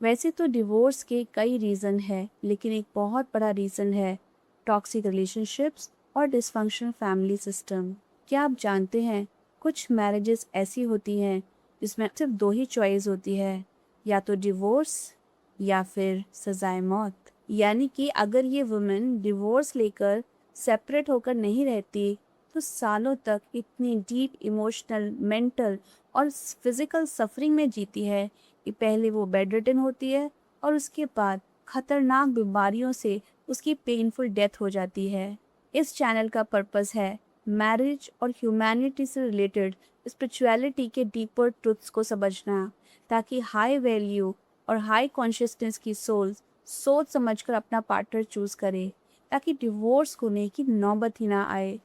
वैसे तो डिवोर्स के कई रीज़न है, लेकिन एक बहुत बड़ा रीज़न है टॉक्सिक रिलेशनशिप्स और डिसफंक्शनल फैमिली सिस्टम। क्या आप जानते हैं, कुछ मैरिजेस ऐसी होती हैं जिसमें सिर्फ दो ही चॉइस होती है, या तो डिवोर्स या फिर सजाए मौत। यानी कि अगर ये वुमेन डिवोर्स लेकर सेपरेट होकर नहीं रहती, तो सालों तक इतनी डीप इमोशनल, मेंटल और फिजिकल सफरिंग में जीती है कि पहले वो बेड रिडन होती है और उसके बाद खतरनाक बीमारियों से उसकी पेनफुल डेथ हो जाती है। इस चैनल का पर्पस है मैरिज और ह्यूमैनिटी से रिलेटेड स्पिरिचुअलिटी के डीपर ट्रुथ्स को समझना, ताकि हाई वैल्यू और हाई कॉन्शियसनेस की सोल्स सोच समझकर अपना पार्टनर चूज करे, ताकि डिवोर्स होने की नौबत ही ना आए।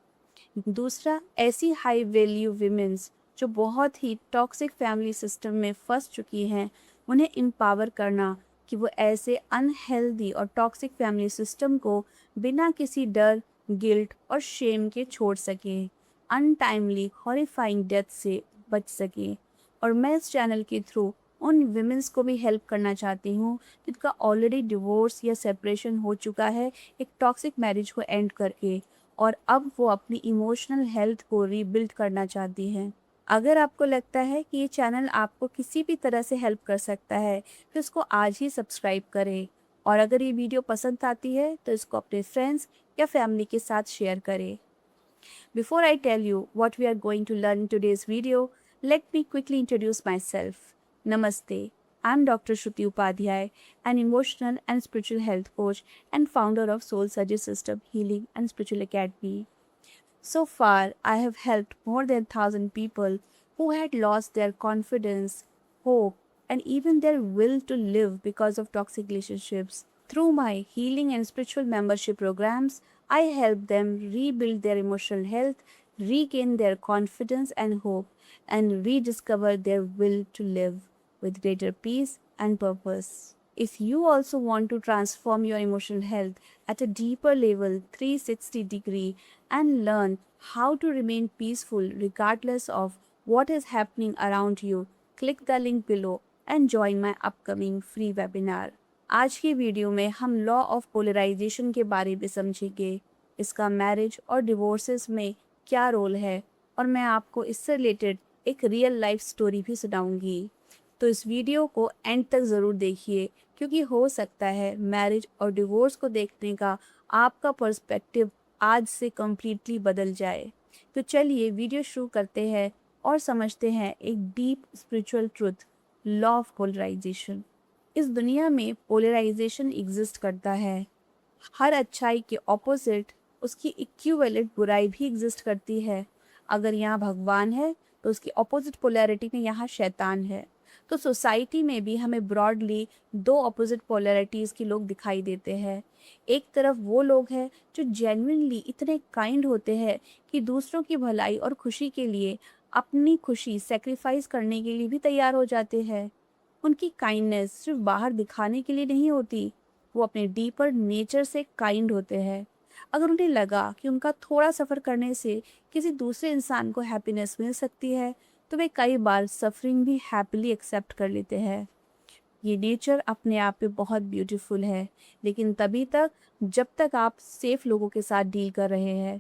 दूसरा, ऐसी हाई वैल्यू विमेंस जो बहुत ही टॉक्सिक फैमिली सिस्टम में फंस चुकी हैं, उन्हें एम्पावर करना कि वो ऐसे अनहेल्दी और टॉक्सिक फैमिली सिस्टम को बिना किसी डर, गिल्ट और शेम के छोड़ सके, अनटाइमली हॉरिफाइंग डेथ से बच सके। और मैं इस चैनल के थ्रू उन विमेंस को भी हेल्प करना चाहती हूँ जिनका ऑलरेडी डिवोर्स या सेपरेशन हो चुका है एक टॉक्सिक मैरिज को एंड करके, और अब वो अपनी इमोशनल हेल्थ को रीबिल्ड करना चाहती हैं। अगर आपको लगता है कि ये चैनल आपको किसी भी तरह से हेल्प कर सकता है, तो इसको आज ही सब्सक्राइब करें। और अगर ये वीडियो पसंद आती है तो इसको अपने फ्रेंड्स या फैमिली के साथ शेयर करें। Before I tell you what we are going to learn in today's video, let me quickly introduce myself. Namaste. I'm Dr. Shruti Upadhyay, an emotional and spiritual health coach and founder of Soul Surgery System Healing and Spiritual Academy. So far, I have helped more than 1,000 people who had lost their confidence, hope, and even their will to live because of toxic relationships. Through my healing and spiritual membership programs, I help them rebuild their emotional health, regain their confidence and hope, and rediscover their will to live with greater peace and purpose. If you also want to transform your emotional health at a deeper level, 360-degree, and learn how to remain peaceful regardless of what is happening around you, click the link below and join my upcoming free webinar. आज की video में हम law of polarisation के बारे में समझेंगे, इसका marriage और डिवोर्सेस में क्या रोल है, और मैं आपको इससे रिलेटेड एक रियल लाइफ स्टोरी भी सुनाऊंगी। तो इस वीडियो को एंड तक ज़रूर देखिए, क्योंकि हो सकता है मैरिज और डिवोर्स को देखने का आपका पर्सपेक्टिव आज से कम्प्लीटली बदल जाए। तो चलिए वीडियो शुरू करते हैं और समझते हैं एक deep spiritual truth, law of polarisation. इस दुनिया में पोलराइजेशन एग्जिस्ट करता है। हर अच्छाई के ऑपोजिट उसकी इक्विवेलेंट बुराई भी एग्जिस्ट करती है। अगर यहाँ भगवान है तो उसकी ऑपोजिट पोलैरिटी में यहाँ शैतान है। तो सोसाइटी में भी हमें ब्रॉडली दो ऑपोजिट पोलैरिटीज़ के लोग दिखाई देते हैं। एक तरफ वो लोग हैं जो जेन्युइनली इतने काइंड होते हैं कि दूसरों की भलाई और खुशी के लिए अपनी खुशी सेक्रीफाइस करने के लिए भी तैयार हो जाते हैं। उनकी काइंडनेस सिर्फ बाहर दिखाने के लिए नहीं होती, वो अपने डीपर नेचर से काइंड होते हैं। अगर उन्हें लगा कि उनका थोड़ा सफ़र करने से किसी दूसरे इंसान को हैप्पीनेस मिल सकती है, तो वे कई बार सफरिंग भी हैप्पीली एक्सेप्ट कर लेते हैं। ये नेचर अपने आप में बहुत ब्यूटीफुल है, लेकिन तभी तक जब तक आप सेफ लोगों के साथ डील कर रहे हैं।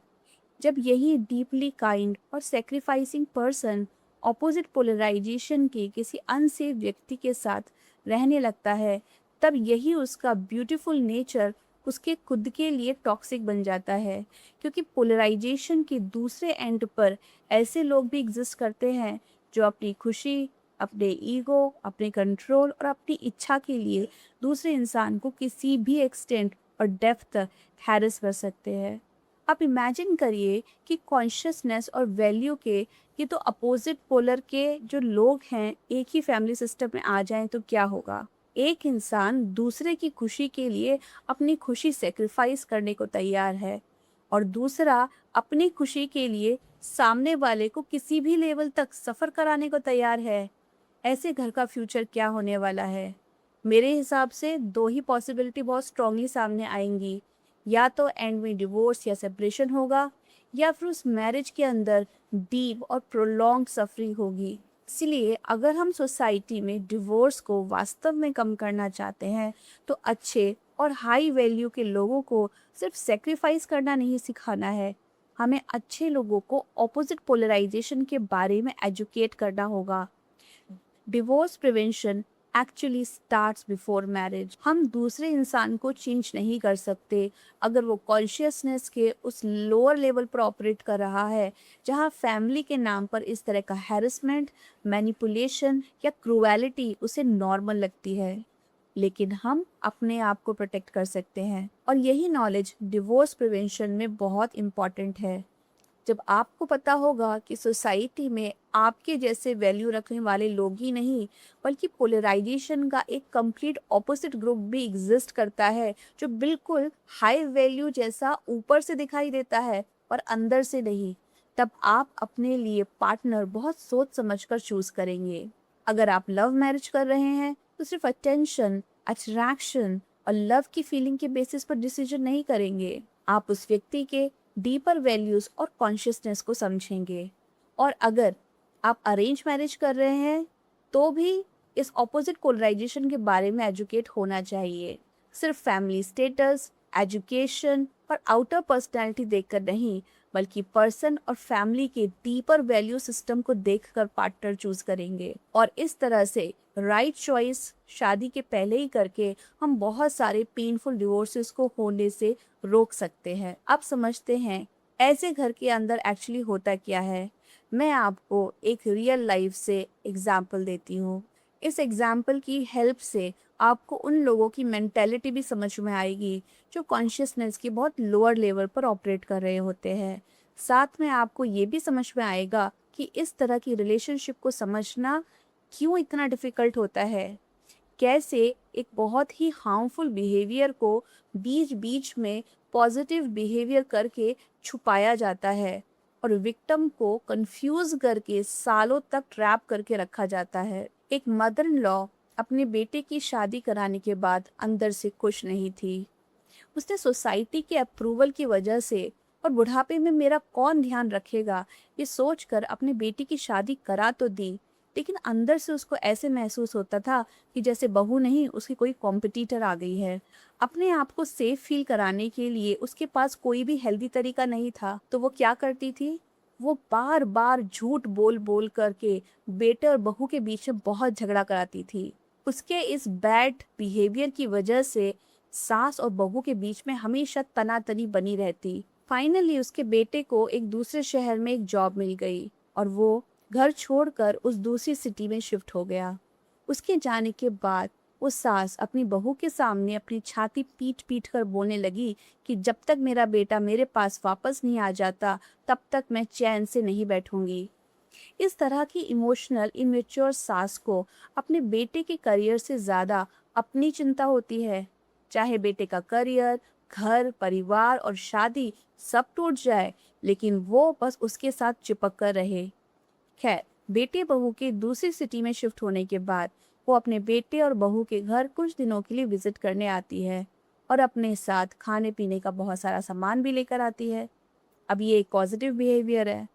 जब यही डीपली काइंड और सेक्रीफाइसिंग पर्सन ऑपोजिट पोलराइजेशन के किसी अनसेफ व्यक्ति के साथ रहने लगता है, तब यही उसका ब्यूटीफुल नेचर उसके खुद के लिए टॉक्सिक बन जाता है। क्योंकि पोलराइजेशन के दूसरे एंड पर ऐसे लोग भी एग्जिस्ट करते हैं जो अपनी खुशी, अपने ईगो, अपने कंट्रोल और अपनी इच्छा के लिए दूसरे इंसान को किसी भी एक्सटेंट और डेप्थ तक हैरेस कर सकते हैं। आप इमेजिन करिए कि कॉन्शियसनेस और वैल्यू के ये तो अपोजिट पोलर के जो लोग हैं एक ही फैमिली सिस्टम में आ जाएं तो क्या होगा। एक इंसान दूसरे की खुशी के लिए अपनी खुशी सेक्रीफाइस करने को तैयार है, और दूसरा अपनी खुशी के लिए सामने वाले को किसी भी लेवल तक सफ़र कराने को तैयार है। ऐसे घर का फ्यूचर क्या होने वाला है? मेरे हिसाब से दो ही पॉसिबिलिटी बहुत स्ट्रांगली सामने आएंगी। या तो एंड में डिवोर्स या सेपरेशन होगा, या फिर उस मैरिज के अंदर डीप और प्रोलॉन्ग सफरिंग होगी। इसलिए अगर हम सोसाइटी में डिवोर्स को वास्तव में कम करना चाहते हैं तो अच्छे और हाई वैल्यू के लोगों को सिर्फ सेक्रीफाइस करना नहीं सिखाना है, हमें अच्छे लोगों को ऑपोजिट पोलराइजेशन के बारे में एजुकेट करना होगा। Divorce prevention actually starts before marriage. हम दूसरे इंसान को चेंज नहीं कर सकते अगर वो कॉन्शियसनेस के उस लोअर लेवल पर ऑपरेट कर रहा है जहाँ फैमिली के नाम पर इस तरह का हैरेसमेंट, मैनिपुलेशन या क्रूएलिटी उसे नॉर्मल लगती है। लेकिन हम अपने आप को प्रोटेक्ट कर सकते हैं और यही नॉलेज डिवोर्स प्रिवेंशन में बहुत इम्पॉर्टेंट है। जब आपको पता होगा कि सोसाइटी में आपके जैसे वैल्यू रखने वाले लोग ही नहीं बल्कि पोलराइजेशन का एक कंप्लीट ऑपोजिट ग्रुप भी एग्जिस्ट करता है जो बिल्कुल हाई वैल्यू जैसा ऊपर से दिखाई देता है और अंदर से नहीं, तब आप अपने लिए पार्टनर बहुत सोच समझकर चूज करेंगे। अगर आप लव मैरिज कर रहे हैं तो सिर्फ अटेंशन, अट्रैक्शन और लव की फीलिंग के बेसिस पर डिसीजन नहीं करेंगे। आप उस व्यक्ति के डीपर वैल्यूज और कॉन्शियसनेस को समझेंगे। और अगर आप अरेंज मैरिज कर रहे हैं तो भी इस ऑपोजिट पोलराइजेशन के बारे में एजुकेट होना चाहिए। सिर्फ फैमिली स्टेटस, एजुकेशन और आउटर पर्सनैलिटी देखकर नहीं बल्कि पर्सन और फैमिली के डीपर वैल्यू सिस्टम को देखकर पार्टनर चूज करेंगे। और इस तरह से राइट चॉइस शादी के पहले ही करके हम बहुत सारे पेनफुल डिवोर्सेस को होने से रोक सकते हैं। अब समझते हैं ऐसे घर के अंदर एक्चुअली होता क्या है। मैं आपको एक रियल लाइफ से एग्जाम्पल देती हूँ। इस एग्जाम्पल की हेल्प से आपको उन लोगों की मेंटेलिटी भी समझ में आएगी जो कॉन्शियसनेस की बहुत लोअर लेवल पर ऑपरेट कर रहे होते हैं। साथ में आपको ये भी समझ में आएगा कि इस तरह की रिलेशनशिप को समझना क्यों इतना डिफ़िकल्ट होता है, कैसे एक बहुत ही हार्मफुल बिहेवियर को बीच बीच में पॉजिटिव बिहेवियर करके छुपाया जाता है और विक्टिम को कंफ्यूज करके सालों तक ट्रैप करके रखा जाता है। एक मदर इन लॉ अपने बेटे की शादी कराने के बाद अंदर से खुश नहीं थी। उसने सोसाइटी के अप्रूवल की वजह से और बुढ़ापे में मेरा कौन ध्यान रखेगा ये सोचकर अपने बेटी की शादी करा तो दी, लेकिन अंदर से उसको ऐसे महसूस होता था कि जैसे बहू नहीं उसकी कोई कॉम्पिटिटर आ गई है। अपने आप को सेफ फील कराने के लिए उसके पास कोई भी हेल्दी तरीका नहीं था, तो वो क्या करती थी, वो बार बार झूठ बोल बोल करके बेटे और बहू के बीच में बहुत झगड़ा कराती थी। उसके इस बैड बिहेवियर की वजह से सास और बहू के बीच में हमेशा तनातनी बनी रहती। फाइनली उसके बेटे को एक दूसरे शहर में एक जॉब मिल गई और वो घर छोड़कर उस दूसरी सिटी में शिफ्ट हो गया। उसके जाने के बाद वो सास अपनी बहू के सामने अपनी छाती पीट पीट कर बोलने लगी कि जब तक मेरा बेटा मेरे पास वापस नहीं आ जाता तब तक मैं चैन से नहीं बैठूंगी। इस तरह की इमोशनल इमेच्योर सास को अपने बेटे के करियर से ज़्यादा अपनी चिंता होती है। चाहे बेटे का करियर, घर, परिवार और शादी सब टूट जाए, लेकिन वो बस उसके साथ चिपक कर रहे। खैर, बेटे बहू के दूसरी सिटी में शिफ्ट होने के बाद वो अपने बेटे और बहू के घर कुछ दिनों के लिए विजिट करने आती है और अपने साथ खाने पीने का बहुत सारा सामान भी लेकर आती है। अब ये एक पॉजिटिव बिहेवियर है।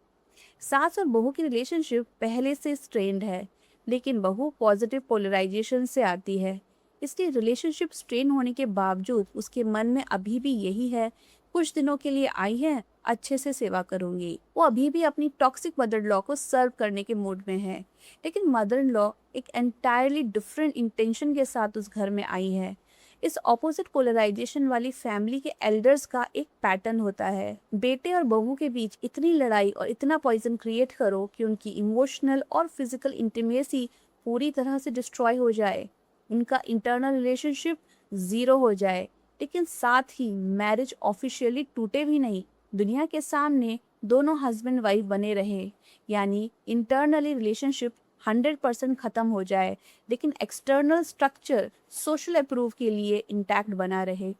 सास और बहू की रिलेशनशिप पहले से स्ट्रेन्ड है, लेकिन बहू पॉजिटिव पोलराइजेशन से आती है, इसलिए रिलेशनशिप स्ट्रेन होने के बावजूद उसके मन में अभी भी यही है, कुछ दिनों के लिए आई है, अच्छे से सेवा करूंगी। वो अभी भी अपनी टॉक्सिक मदर लॉ को सर्व करने के मूड में है, लेकिन मदर इन लॉ एक एंटायरली डिफरेंट इंटेंशन के साथ उस घर में आई है। इस ऑपोजिट पोलराइजेशन वाली फैमिली के एल्डर्स का एक पैटर्न होता है, बेटे और बहू के बीच इतनी लड़ाई और इतना पॉइजन क्रिएट करो कि उनकी इमोशनल और फिजिकल इंटीमेसी पूरी तरह से डिस्ट्रॉय हो जाए, उनका इंटरनल रिलेशनशिप जीरो हो जाए, लेकिन साथ ही मैरिज ऑफिशियली टूटे भी नहीं, दुनिया के सामने दोनों हस्बैंड वाइफ बने रहे, यानी इंटरनली रिलेशनशिप 100% खत्म हो जाए, लेकिन एक्सटर्नल स्ट्रक्चर सोशल अप्रूव के लिए इंटैक्ट बना रहे।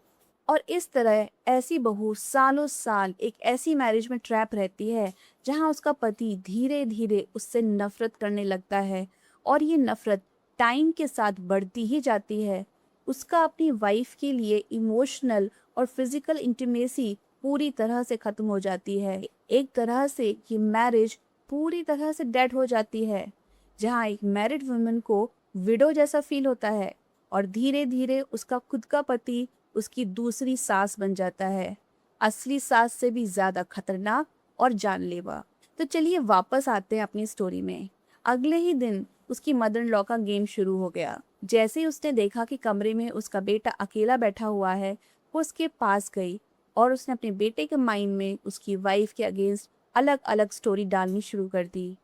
और इस तरह ऐसी बहू सालों साल एक ऐसी मैरिज में ट्रैप रहती है जहां उसका पति धीरे धीरे उससे नफरत करने लगता है और ये नफरत टाइम के साथ बढ़ती ही जाती है। उसका अपनी वाइफ के लिए इमोशनल और फिजिकल इंटीमेसी पूरी तरह से खत्म हो जाती है। एक तरह से ये मैरिज पूरी तरह से डेड हो जाती है। जहाँ एक मैरिड वुमन को विडो जैसा फील होता है और धीरे धीरे उसका खुद का पति उसकी दूसरी सास बन जाता है, असली सास से भी ज्यादा खतरनाक और जानलेवा। तो चलिए वापस आते हैं अपनी स्टोरी में। अगले ही दिन उसकी मदर इन लॉ का गेम शुरू हो गया। जैसे ही उसने देखा कि कमरे में उसका बेटा अकेला बैठा हुआ है, वो उसके पास गई और उसने अपने बेटे के माइंड में उसकी वाइफ के अगेंस्ट अलग अलग स्टोरी डालनी शुरू कर दी।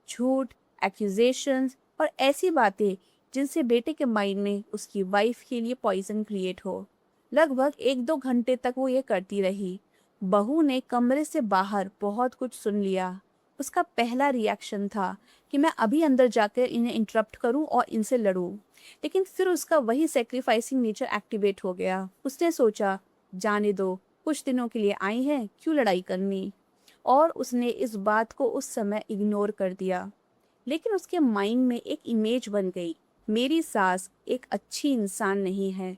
झूठ, एक्यूजेशंस और ऐसी बातें जिनसे बेटे के माइंड में उसकी वाइफ के लिए पॉइजन क्रिएट हो। लगभग 1-2 घंटे तक वो ये करती रही। बहू ने कमरे से बाहर बहुत कुछ सुन लिया। उसका पहला रिएक्शन था कि मैं अभी अंदर जाकर इन्हें इंटरप्ट करूं और इनसे लड़ूं। लेकिन फिर उसका वही सेक्रीफाइसिंग नेचर एक्टिवेट हो गया। उसने सोचा, जाने दो, कुछ दिनों के लिए आई हैं, क्यों लड़ाई करनी। और उसने इस बात को उस समय इग्नोर कर दिया। लेकिन उसके माइंड में एक इमेज बन गई, मेरी सास एक अच्छी इंसान नहीं है।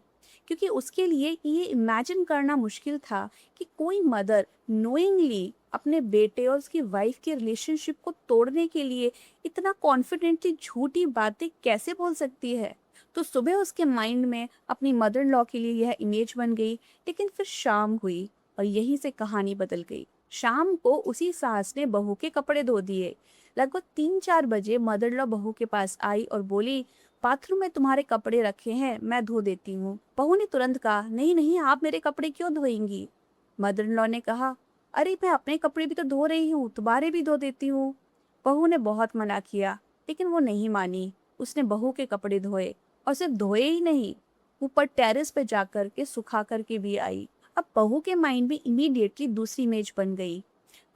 क्योंकि उसके लिए ये इमेजिन करना मुश्किल था कि कोई मदर नोइंगली अपने बेटे और उसकी वाइफ के रिलेशनशिप को तोड़ने के लिए इतना कॉन्फिडेंटली झूठी बातें कैसे बोल सकती है। तो सुबह उसके माइंड में अपनी मदर इन लॉ के लिए यह इमेज बन गई। लेकिन फिर शाम हुई और यहीं से कहानी बदल गई। शाम को उसी सास ने बहू के कपड़े धो दिए। लगभग 3-4 बजे मदर लॉ बहू के पास आई और बोली, बाथरूम में तुम्हारे कपड़े रखे हैं, मैं धो देती हूँ। बहू ने तुरंत कहा, नहीं नहीं, आप मेरे कपड़े क्यों धोएंगी। मदर इन लॉ ने कहा, अरे मैं अपने कपड़े भी तो धो रही हूँ, तुम्हारे भी धो देती हूँ। बहू ने बहुत मना किया लेकिन वो नहीं मानी। उसने बहू के कपड़े धोए और सिर्फ धोए ही नहीं, ऊपर टेरेस पे जाकर के सुखा करके भी आई। अब बहू के माइंड में इमीडिएटली दूसरी इमेज बन गई।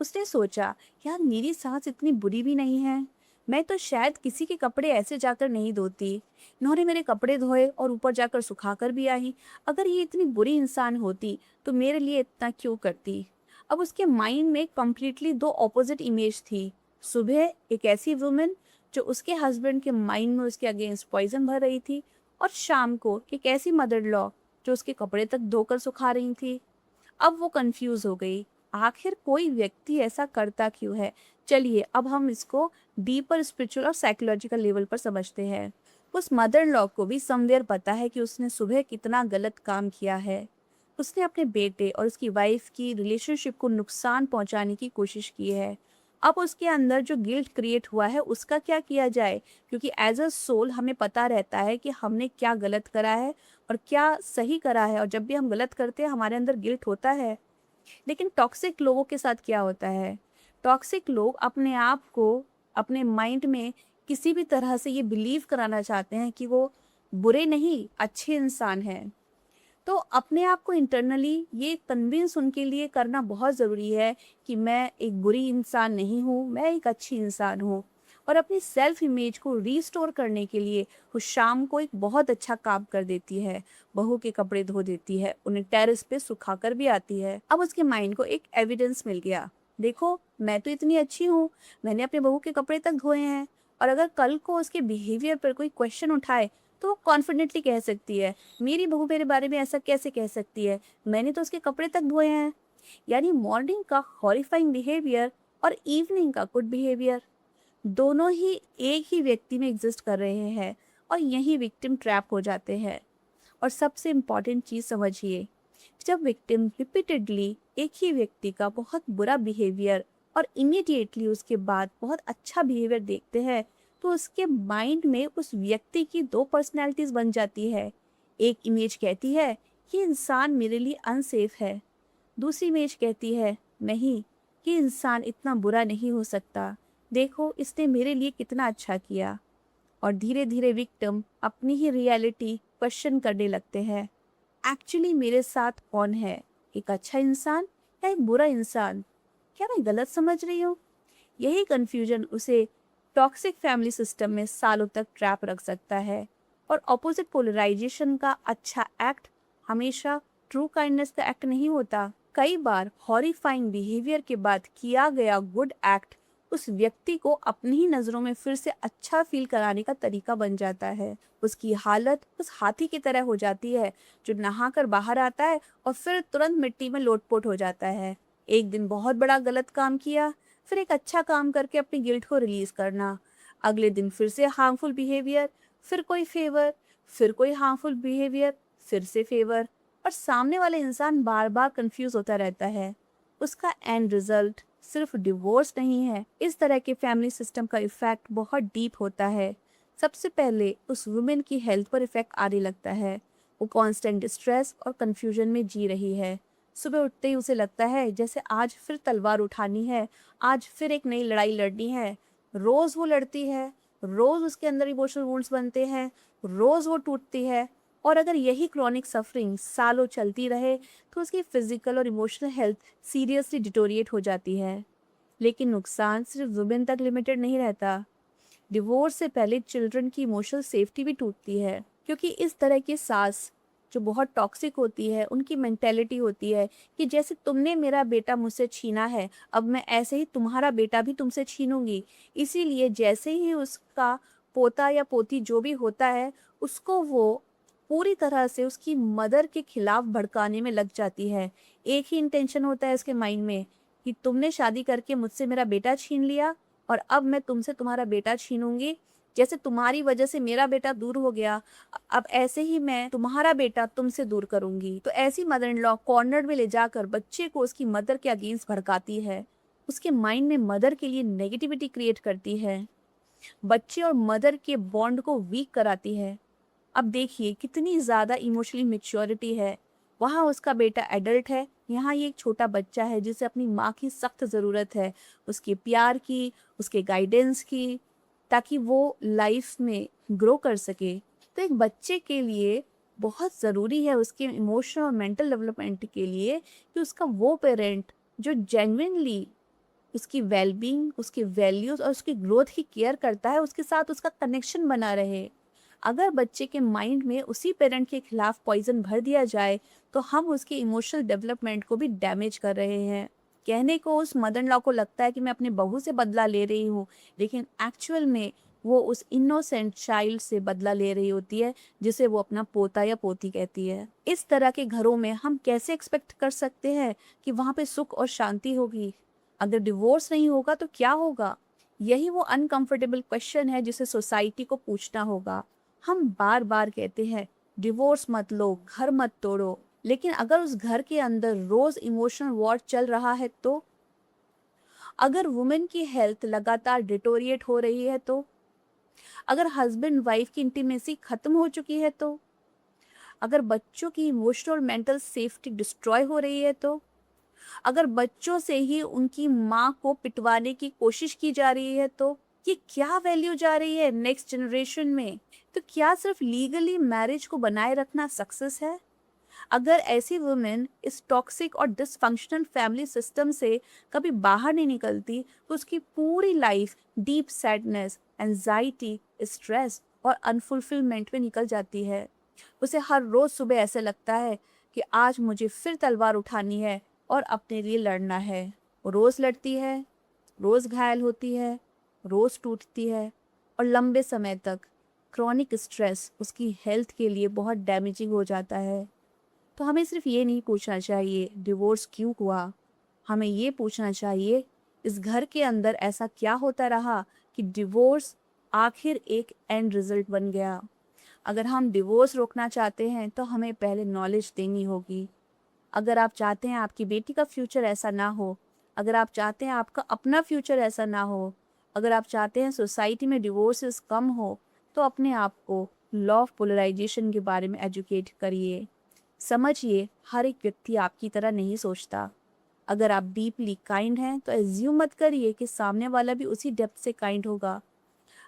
उसने सोचा, यार मेरी सास इतनी बुरी भी नहीं है, मैं तो शायद किसी के कपड़े ऐसे जाकर नहीं धोती। इन्होंने मेरे कपड़े धोए और ऊपर जाकर सुखा कर भी आई। अगर ये इतनी बुरी इंसान होती तो मेरे लिए इतना क्यों करती। अब उसके माइंड में कंप्लीटली दो ऑपोजिट इमेज थी। सुबह एक ऐसी वुमेन जो उसके हस्बैंड के माइंड में उसके अगेंस्ट पॉइजन भर रही थी, और शाम को एक ऐसी मदर लॉ जो उसके कपड़े तक धोकर सुखा रही थी। अब वो कंफ्यूज हो गई, आखिर कोई व्यक्ति ऐसा करता क्यों है। चलिए अब हम इसको डीपर स्पिरिचुअल और साइकोलॉजिकल लेवल पर समझते हैं। उस मदर लॉ को भी समवेयर पता है कि उसने सुबह कितना गलत काम किया है। उसने अपने बेटे और उसकी वाइफ की रिलेशनशिप को नुकसान पहुंचाने की कोशिश की है। अब उसके अंदर जो गिल्ट क्रिएट हुआ है उसका क्या किया जाए, क्योंकि एज अ सोल हमें पता रहता है कि हमने क्या गलत करा है और क्या सही करा है, और जब भी हम गलत करते हैं हमारे अंदर गिल्ट होता है। लेकिन टॉक्सिक लोगों के साथ क्या होता है, टॉक्सिक लोग अपने आप को अपने माइंड में किसी भी तरह से ये बिलीव कराना चाहते हैं कि वो बुरे नहीं, अच्छे इंसान हैं। तो अपने आप को इंटरनली ये कन्विंस उनके लिए करना बहुत ज़रूरी है कि मैं एक बुरी इंसान नहीं हूँ, मैं एक अच्छी इंसान हूँ। और अपनी सेल्फ इमेज को रीस्टोर करने के लिए वो शाम को एक बहुत अच्छा काम कर देती है। बहू के कपड़े धो देती है, उन्हें टेरेस पे सुखा कर भी आती है। अब उसके माइंड को एक एविडेंस मिल गया, देखो मैं तो इतनी अच्छी हूँ, मैंने अपने बहू के कपड़े तक धोए हैं। और अगर कल को उसके बिहेवियर पर कोई क्वेश्चन उठाए तो वो कॉन्फिडेंटली कह सकती है, मेरी बहू मेरे बारे में ऐसा कैसे कह सकती है, मैंने तो उसके कपड़े तक धोए हैं। यानी मॉर्निंग का हॉरिफाइंग बिहेवियर और इवनिंग का गुड बिहेवियर दोनों ही एक ही व्यक्ति में एग्जिस्ट कर रहे हैं, और यही विक्टिम ट्रैप हो जाते हैं। और सबसे इम्पॉर्टेंट चीज़ समझिए, जब विक्टिम रिपीटेडली एक ही व्यक्ति का बहुत बुरा बिहेवियर और इमीडिएटली उसके बाद बहुत अच्छा बिहेवियर देखते हैं, तो उसके माइंड में उस व्यक्ति की दो पर्सनैलिटीज बन जाती है। एक इमेज कहती है ये इंसान मेरे लिए अनसेफ है, दूसरी इमेज कहती है नहीं, ये इंसान इतना बुरा नहीं हो सकता, देखो इसने मेरे लिए कितना अच्छा किया। और धीरे धीरे विक्टिम अपनी ही रियलिटी क्वेश्चन करने लगते हैं, एक्चुअली मेरे साथ कौन है, एक अच्छा इंसान या एक बुरा इंसान, क्या मैं गलत समझ रही हूँ। यही कंफ्यूजन उसे टॉक्सिक फैमिली सिस्टम में सालों तक ट्रैप रख सकता है। और ऑपोजिट पोलराइजेशन का अच्छा एक्ट हमेशा ट्रू काइंडनेस का एक्ट नहीं होता। कई बार हॉरिफाइंग बिहेवियर के बाद किया गया गुड एक्ट उस व्यक्ति को अपनी ही नज़रों में फिर से अच्छा फील कराने का तरीका बन जाता है। उसकी हालत उस हाथी की तरह हो जाती है जो नहाकर बाहर आता है और फिर तुरंत मिट्टी में लोटपोट हो जाता है। एक दिन बहुत बड़ा गलत काम किया, फिर एक अच्छा काम करके अपनी गिल्ट को रिलीज करना। अगले दिन फिर से हार्मफुल बिहेवियर, फिर कोई फेवर, फिर कोई हार्मफुल बिहेवियर, फिर से फेवर, और सामने वाला इंसान बार बार कंफ्यूज होता रहता है। उसका एंड रिजल्ट सिर्फ डिवोर्स नहीं है। इस तरह के फैमिली सिस्टम का इफेक्ट बहुत डीप होता है। सबसे पहले उस वुमेन की हेल्थ पर इफेक्ट आने लगता है। वो कांस्टेंट स्ट्रेस और कंफ्यूजन में जी रही है। सुबह उठते ही उसे लगता है जैसे आज फिर तलवार उठानी है, आज फिर एक नई लड़ाई लड़नी है। रोज वो लड़ती है, रोज उसके अंदर इमोशनल वुंड्स बनते हैं, रोज वो टूटती है। और अगर यही क्रॉनिक सफरिंग सालों चलती रहे तो उसकी फिजिकल और इमोशनल हेल्थ सीरियसली डिटोरिएट हो जाती है। लेकिन नुकसान सिर्फ वुमेन तक लिमिटेड नहीं रहता। डिवोर्स से पहले चिल्ड्रन की इमोशनल सेफ्टी भी टूटती है, क्योंकि इस तरह की सास जो बहुत टॉक्सिक होती है, उनकी मेंटेलिटी होती है कि जैसे तुमने मेरा बेटा मुझसे छीना है, अब मैं ऐसे ही तुम्हारा बेटा भी तुमसे छीनूंगी। इसीलिए जैसे ही उसका पोता या पोती जो भी होता है, उसको वो पूरी तरह से उसकी मदर के खिलाफ भड़काने में लग जाती है। एक ही इंटेंशन होता है इसके माइंड में कि तुमने शादी करके मुझसे मेरा बेटा छीन लिया और अब मैं तुमसे तुम्हारा बेटा छीनूंगी। जैसे तुम्हारी वजह से मेरा बेटा दूर हो गया, अब ऐसे ही मैं तुम्हारा बेटा तुमसे दूर करूंगी। तो ऐसी मदर इन लॉ कॉर्नर में ले जाकर बच्चे को उसकी मदर के अगेंस्ट भड़काती है, उसके माइंड में मदर के लिए नेगेटिविटी क्रिएट करती है, बच्चे और मदर के बॉन्ड को वीक कराती है। अब देखिए कितनी ज़्यादा इमोशनली मैच्योरिटी है। वहाँ उसका बेटा एडल्ट है, यहाँ ये एक छोटा बच्चा है जिसे अपनी माँ की सख्त ज़रूरत है, उसके प्यार की, उसके गाइडेंस की, ताकि वो लाइफ में ग्रो कर सके। तो एक बच्चे के लिए बहुत ज़रूरी है उसके इमोशनल और मेंटल डेवलपमेंट के लिए कि उसका वो पेरेंट जो जेन्युइनली उसकी वेलबींग, उसकी वैल्यूज़ और उसकी ग्रोथ की केयर करता है, उसके साथ उसका कनेक्शन बना रहे। अगर बच्चे के माइंड में उसी पेरेंट के खिलाफ पॉइजन भर दिया जाए तो हम उसके इमोशनल डेवलपमेंट को भी डैमेज कर रहे हैं। कहने को उस मदर इन लॉ को लगता है कि मैं अपने बहू से बदला ले रही हूँ, लेकिन एक्चुअल में वो उस इनोसेंट चाइल्ड से बदला ले रही होती है जिसे वो अपना पोता या पोती कहती है। इस तरह के घरों में हम कैसे एक्सपेक्ट कर सकते हैं कि वहाँ पे सुख और शांति होगी? अगर डिवोर्स नहीं होगा तो क्या होगा? यही वो अनकंफर्टेबल क्वेश्चन है जिसे सोसाइटी को पूछना होगा। हम बार बार कहते हैं डिवोर्स मत लो, घर मत तोड़ो, लेकिन अगर उस घर के अंदर रोज इमोशनल वॉर चल रहा है तो, अगर वुमेन की हेल्थ लगातार डिटोरिएट हो रही है तो, अगर हस्बैंड वाइफ की इंटीमेसी खत्म हो चुकी है तो, अगर बच्चों की इमोशनल और मेंटल सेफ्टी डिस्ट्रॉय हो रही है तो, अगर बच्चों से ही उनकी माँ को पिटवाने की कोशिश की जा रही है तो, ये क्या वैल्यू जा रही है नेक्स्ट जनरेशन में? तो क्या सिर्फ लीगली मैरिज को बनाए रखना सक्सेस है? अगर ऐसी वुमेन इस टॉक्सिक और डिसफंक्शनल फैमिली सिस्टम से कभी बाहर नहीं निकलती तो उसकी पूरी life deep sadness, anxiety, stress और अनफुलफिलमेंट में निकल जाती है। उसे हर रोज सुबह ऐसे लगता है कि आज मुझे फिर तलवार उठानी है और अपने लिए लड़ना है। वो रोज लड़ती है, रोज घायल होती है, रोज टूटती है, और लंबे समय तक क्रॉनिक स्ट्रेस उसकी हेल्थ के लिए बहुत डैमेजिंग हो जाता है। तो हमें सिर्फ ये नहीं पूछना चाहिए डिवोर्स क्यों हुआ, हमें ये पूछना चाहिए इस घर के अंदर ऐसा क्या होता रहा कि डिवोर्स आखिर एक एंड रिजल्ट बन गया। अगर हम डिवोर्स रोकना चाहते हैं तो हमें पहले नॉलेज देनी होगी। अगर आप चाहते हैं आपकी बेटी का फ्यूचर ऐसा ना हो, अगर आप चाहते हैं आपका अपना फ्यूचर ऐसा ना हो, अगर आप चाहते हैं सोसाइटी में डिवोर्सेस कम हो, तो अपने आप को लॉ ऑफ पोलराइजेशन के बारे में एजुकेट करिए। समझिए हर एक व्यक्ति आपकी तरह नहीं सोचता। अगर आप डीपली काइंड हैं तो एज्यूम मत करिए कि सामने वाला भी उसी डेप्थ से काइंड होगा।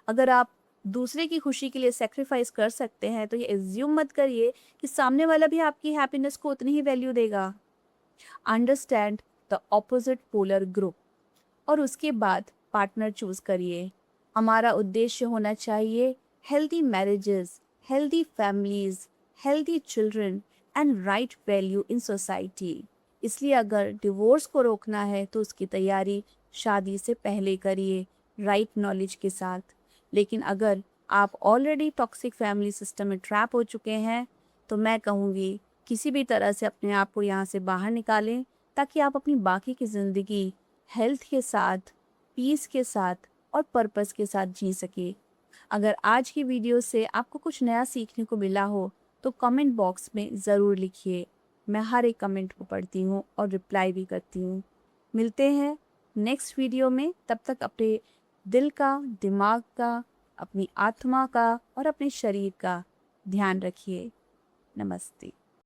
अगर आप दूसरे की खुशी के लिए सेक्रीफाइस कर सकते हैं तो ये एज्यूम मत करिए कि सामने वाला भी आपकी हैप्पीनेस को उतनी ही वैल्यू देगा। Understand the opposite polar group और उसके बाद पार्टनर चूज करिए। हमारा उद्देश्य होना चाहिए healthy marriages, healthy families, healthy children and right value in society. इसलिए अगर डिवोर्स को रोकना है तो उसकी तैयारी शादी से पहले करिए, राइट नॉलेज के साथ। लेकिन अगर आप ऑलरेडी टॉक्सिक फैमिली सिस्टम में ट्रैप हो चुके हैं तो मैं कहूँगी किसी भी तरह से अपने आप को यहाँ से बाहर निकालें, ताकि आप अपनी बाकी की ज़िंदगी हेल्थ के साथ, पीस के साथ और पर्पस के साथ जी सके। अगर आज की वीडियो से आपको कुछ नया सीखने को मिला हो तो कमेंट बॉक्स में ज़रूर लिखिए। मैं हर एक कमेंट को पढ़ती हूँ और रिप्लाई भी करती हूँ। मिलते हैं नेक्स्ट वीडियो में। तब तक अपने दिल का, दिमाग का, अपनी आत्मा का और अपने शरीर का ध्यान रखिए। नमस्ते।